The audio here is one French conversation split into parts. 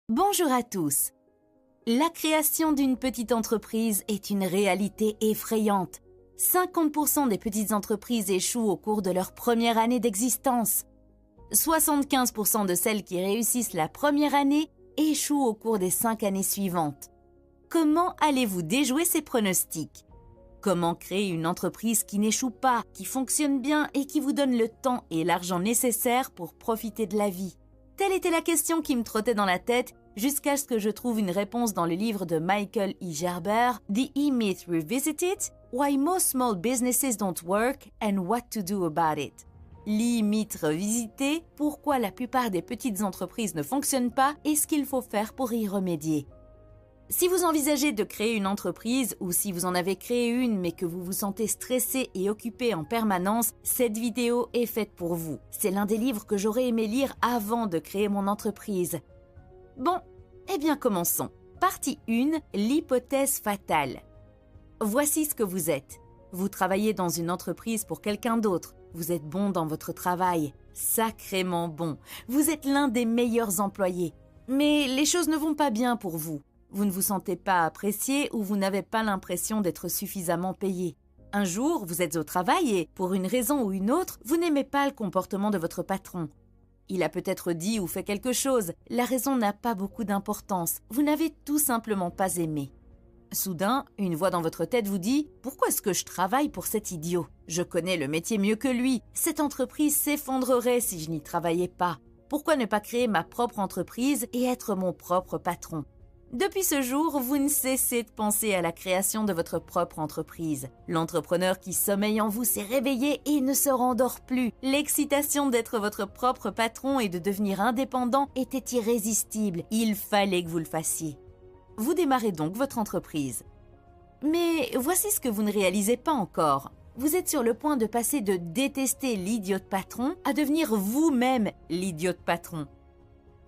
Bonjour à tous. La création d'une petite entreprise est une réalité effrayante. 50% des petites entreprises échouent au cours de leur première année d'existence. 75% de celles qui réussissent la première année échouent au cours des 5 années suivantes. Comment allez-vous déjouer ces pronostics? Comment créer une entreprise qui n'échoue pas, qui fonctionne bien et qui vous donne le temps et l'argent nécessaires pour profiter de la vie? Telle était la question qui me trottait dans la tête jusqu'à ce que je trouve une réponse dans le livre de Michael E. Gerber, The E-Myth Revisited, Why Most Small Businesses Don't Work and What to Do About It. L'E-Myth revisité, pourquoi la plupart des petites entreprises ne fonctionnent pas et ce qu'il faut faire pour y remédier. Si vous envisagez de créer une entreprise ou si vous en avez créé une mais que vous vous sentez stressé et occupé en permanence, cette vidéo est faite pour vous. C'est l'un des livres que j'aurais aimé lire avant de créer mon entreprise. Bon, eh bien commençons. Partie 1, l'hypothèse fatale. Voici ce que vous êtes. Vous travaillez dans une entreprise pour quelqu'un d'autre. Vous êtes bon dans votre travail, sacrément bon. Vous êtes l'un des meilleurs employés. Mais les choses ne vont pas bien pour vous. Vous ne vous sentez pas apprécié ou vous n'avez pas l'impression d'être suffisamment payé. Un jour, vous êtes au travail et, pour une raison ou une autre, vous n'aimez pas le comportement de votre patron. Il a peut-être dit ou fait quelque chose. La raison n'a pas beaucoup d'importance. Vous n'avez tout simplement pas aimé. Soudain, une voix dans votre tête vous dit « Pourquoi est-ce que je travaille pour cet idiot? Je connais le métier mieux que lui. Cette entreprise s'effondrerait si je n'y travaillais pas. Pourquoi ne pas créer ma propre entreprise et être mon propre patron ?» Depuis ce jour, vous ne cessez de penser à la création de votre propre entreprise. L'entrepreneur qui sommeille en vous s'est réveillé et ne se rendort plus. L'excitation d'être votre propre patron et de devenir indépendant était irrésistible. Il fallait que vous le fassiez. Vous démarrez donc votre entreprise. Mais voici ce que vous ne réalisez pas encore. Vous êtes sur le point de passer de détester l'idiot patron à devenir vous-même l'idiot patron.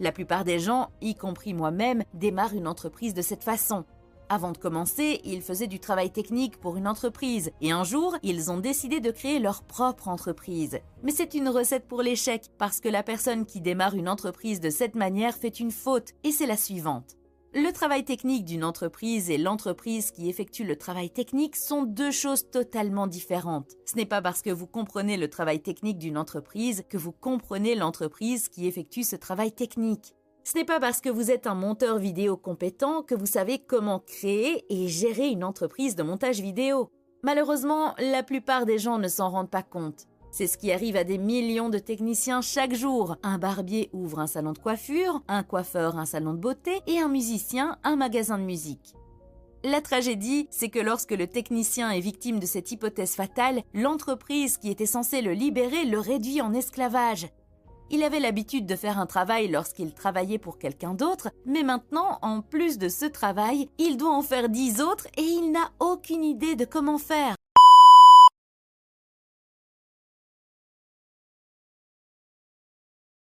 La plupart des gens, y compris moi-même, démarrent une entreprise de cette façon. Avant de commencer, ils faisaient du travail technique pour une entreprise et un jour, ils ont décidé de créer leur propre entreprise. Mais c'est une recette pour l'échec parce que la personne qui démarre une entreprise de cette manière fait une faute et c'est la suivante. Le travail technique d'une entreprise et l'entreprise qui effectue le travail technique sont deux choses totalement différentes. Ce n'est pas parce que vous comprenez le travail technique d'une entreprise que vous comprenez l'entreprise qui effectue ce travail technique. Ce n'est pas parce que vous êtes un monteur vidéo compétent que vous savez comment créer et gérer une entreprise de montage vidéo. Malheureusement, la plupart des gens ne s'en rendent pas compte. C'est ce qui arrive à des millions de techniciens chaque jour. Un barbier ouvre un salon de coiffure, un coiffeur un salon de beauté et un musicien un magasin de musique. La tragédie, c'est que lorsque le technicien est victime de cette hypothèse fatale, l'entreprise qui était censée le libérer le réduit en esclavage. Il avait l'habitude de faire un travail lorsqu'il travaillait pour quelqu'un d'autre, mais maintenant, en plus de ce travail, il doit en faire 10 autres et il n'a aucune idée de comment faire.